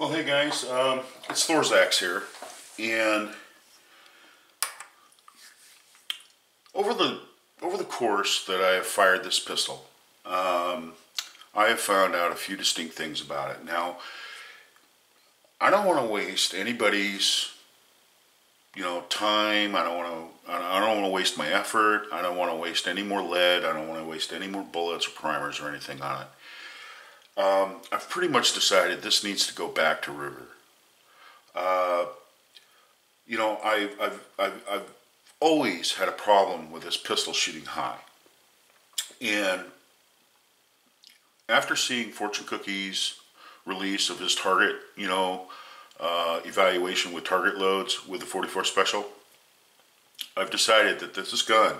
Well, hey guys, it's Thorzax here, and over the course that I have fired this pistol, I have found out a few distinct things about it. Now, I don't want to waste anybody's, time. I don't want to waste my effort. I don't want to waste any more lead. I don't want to waste any more bullets or primers or anything on it. I've pretty much decided this needs to go back to Ruger. I've always had a problem with this pistol shooting high, and after seeing Fortunecookie's release of his target, evaluation with target loads with the 44 Special, I've decided that this gun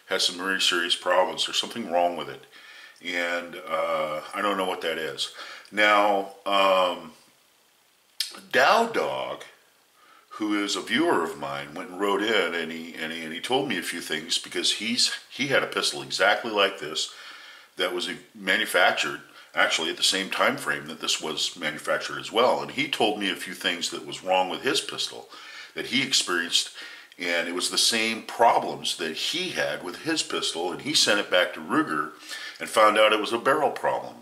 has some very serious problems. There's something wrong with it, and I don't know what that is. Now, Dow Dog, who is a viewer of mine, went and wrote in, and he told me a few things, because he had a pistol exactly like this that was manufactured actually at the same time frame that this was manufactured as well, and he told me a few things that was wrong with his pistol that he experienced, and it was the same problems that he had with his pistol, and he sent it back to Ruger and found out it was a barrel problem.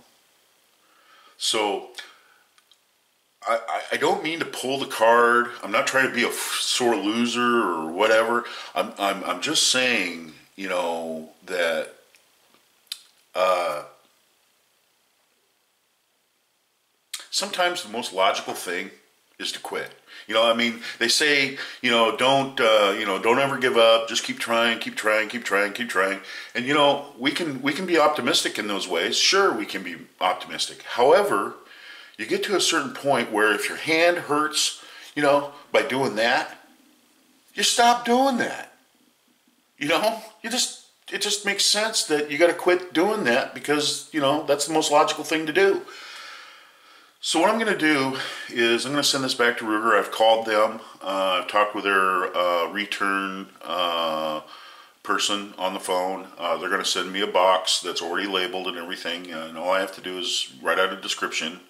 So I don't mean to pull the card. I'm not trying to be a sore loser or whatever. I'm just saying, that sometimes the most logical thing is to quit. They say, don't ever give up. Just keep trying, keep trying, keep trying, keep trying. And we can be optimistic in those ways. Sure, we can be optimistic. However, you get to a certain point where if your hand hurts, by doing that, you stop doing that. It just makes sense that you got to quit doing that, because that's the most logical thing to do. So what I'm going to do is I'm going to send this back to Ruger. I've called them. I've talked with their return person on the phone. They're going to send me a box that's already labeled and everything, and all I have to do is write out a description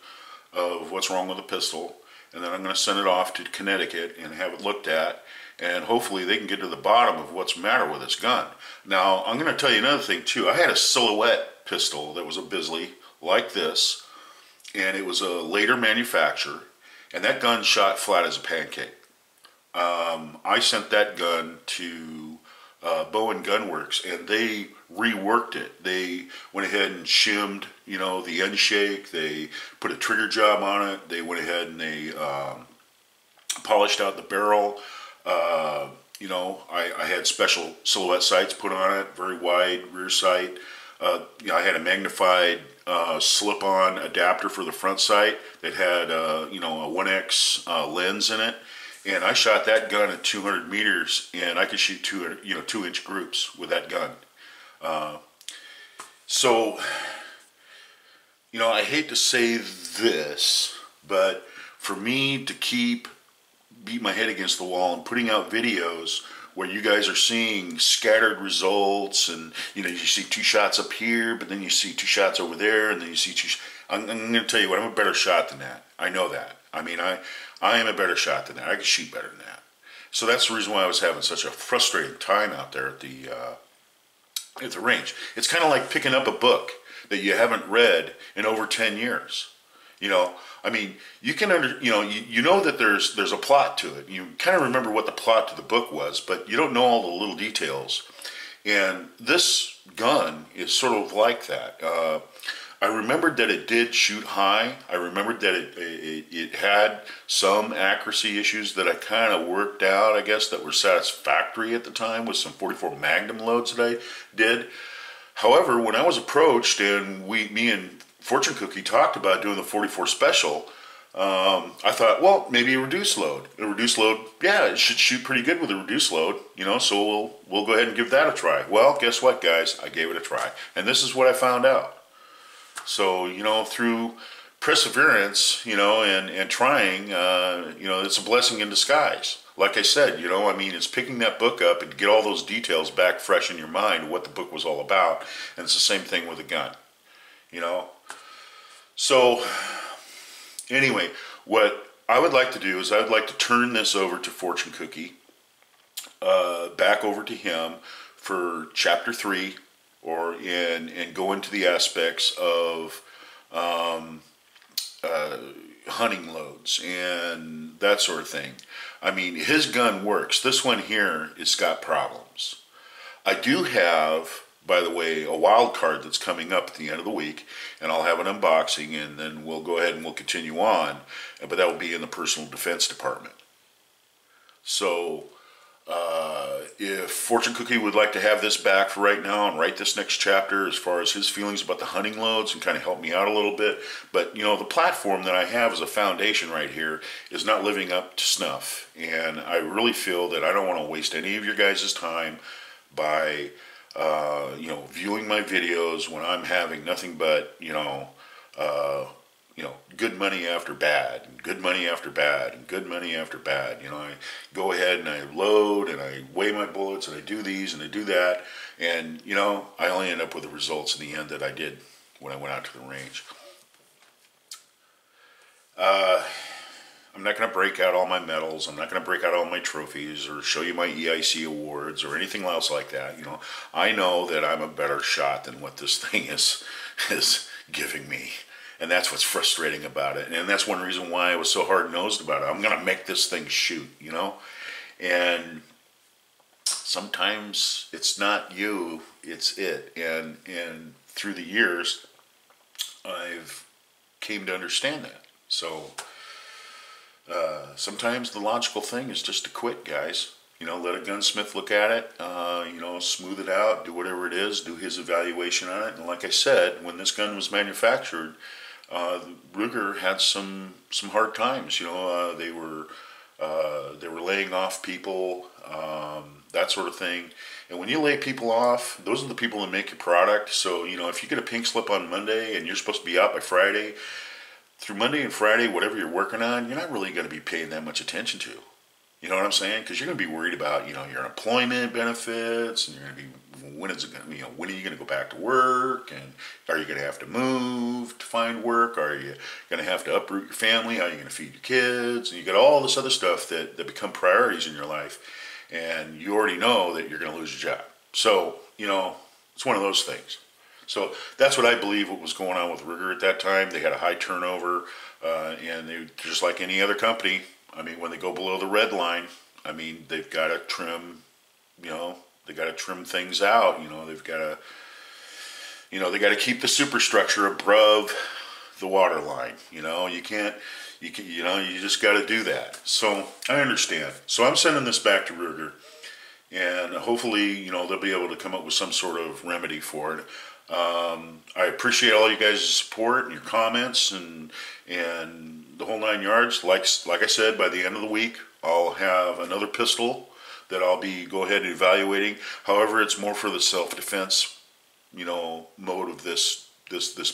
of what's wrong with the pistol, and then I'm going to send it off to Connecticut and have it looked at, and hopefully they can get to the bottom of what's the matter with this gun. Now, I'm going to tell you another thing too. I had a silhouette pistol that was a Bisley like this, and it was a later manufacture, and that gun shot flat as a pancake. I sent that gun to Bowen Gun Works, and they reworked it. They went ahead and shimmed, the end shake. They put a trigger job on it. They went ahead and they polished out the barrel. I had special silhouette sights put on it, very wide rear sight. I had a magnified slip-on adapter for the front sight that had a 1x lens in it, and I shot that gun at 200 meters, and I could shoot 2-inch groups with that gun. So I hate to say this, but for me to beat my head against the wall and putting out videos where you guys are seeing scattered results, and you see 2 shots up here, but then you see 2 shots over there, and then you see 2 I'm going to tell you what, I'm a better shot than that. I know that. I am a better shot than that. I can shoot better than that. So that's the reason why I was having such a frustrating time out there at the range. It's kind of like picking up a book that you haven't read in over 10 years. You can know that there's a plot to it. You kind of remember what the plot to the book was, but you don't know all the little details. And this gun is sort of like that. I remembered that it did shoot high. I remembered that it had some accuracy issues that I kind of worked out, I guess, that were satisfactory at the time with some 44 Magnum loads that I did. However, when I was approached and me and Fortunecookie talked about doing the 44 Special, I thought, well, maybe a reduced load. A reduced load, yeah, it should shoot pretty good with a reduced load, so we'll go ahead and give that a try. Well, guess what, guys? I gave it a try, and this is what I found out. So, through perseverance, and trying, it's a blessing in disguise. Like I said, it's picking that book up and get all those details back fresh in your mind, what the book was all about, and it's the same thing with a gun, So, anyway, what I would like to do is I would like to turn this over to Fortune Cookie, back over to him for chapter 3, and go into the aspects of hunting loads and that sort of thing. I mean, his gun works. This one here has got problems. I do have, by the way, a wild card that's coming up at the end of the week, and I'll have an unboxing, and then we'll go ahead and we'll continue on, but that will be in the personal defense department. So if Fortune Cookie would like to have this back for right now and write this next chapter as far as his feelings about the hunting loads and kind of help me out a little bit, but you know, the platform that I have as a foundation right here is not living up to snuff, and I really feel that I don't want to waste any of your guys' time by viewing my videos when I'm having nothing but good money after bad, and good money after bad, and good money after bad. You know, I go ahead and I load and I weigh my bullets and I do these and I do that, and you know, I only end up with the results in the end that I did when I went out to the range. I'm not going to break out all my medals. I'm not going to break out all my trophies or show you my EIC awards or anything else like that. You know, I know that I'm a better shot than what this thing is giving me. And that's what's frustrating about it. And that's one reason why I was so hard-nosed about it. I'm going to make this thing shoot, you know? And sometimes it's not you, it's it. And through the years, I've came to understand that. So sometimes the logical thing is just to quit, guys. You know, let a gunsmith look at it, smooth it out, do whatever it is, do his evaluation on it. And like I said, when this gun was manufactured, Ruger had some hard times. You know, they were laying off people, that sort of thing. And when you lay people off, those are the people that make your product. So, you know, if you get a pink slip on Monday and you're supposed to be out by Friday, through Monday and Friday, whatever you're working on, you're not really going to be paying that much attention to. You know what I'm saying? Because you're going to be worried about, you know, your employment benefits, and you're going to be, when is it going to, you know, when are you going to go back to work, and are you going to have to move to find work? Are you going to have to uproot your family? How are you going to feed your kids? And you got all this other stuff that become priorities in your life, and you already know that you're going to lose your job. So, you know, it's one of those things. So that's what I believe what was going on with Ruger at that time. They had a high turnover, and they, just like any other company, I mean, when they go below the red line, I mean, they've got to trim, you know, they got to trim things out. You know, they've got to, you know, they got to keep the superstructure above the water line. You know, you know, you just got to do that. So I understand. So I'm sending this back to Ruger, and hopefully, you know, they'll be able to come up with some sort of remedy for it. I appreciate all you guys' support and your comments and the whole 9 yards. Like I said, by the end of the week, I'll have another pistol that I'll be go ahead and evaluating. However, it's more for the self-defense, you know, mode of this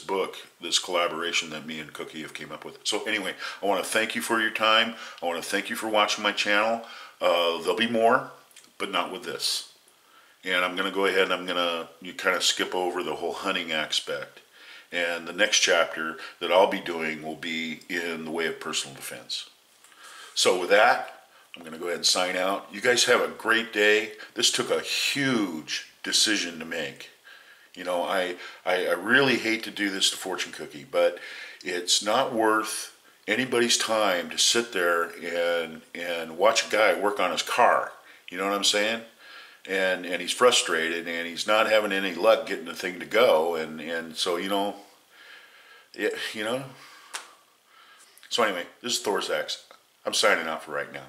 book, this collaboration that me and Cookie have came up with. So anyway, I want to thank you for your time. I want to thank you for watching my channel. There'll be more, but not with this. And I'm going to go ahead and I'm going to kind of skip over the whole hunting aspect. And the next chapter that I'll be doing will be in the way of personal defense. So with that, I'm going to go ahead and sign out. You guys have a great day. This took a huge decision to make. You know, I really hate to do this to Fortune Cookie, but it's not worth anybody's time to sit there and watch a guy work on his car. You know what I'm saying? And he's frustrated, and he's not having any luck getting the thing to go, and so, you know, so anyway, this is Thorzax. I'm signing out for right now.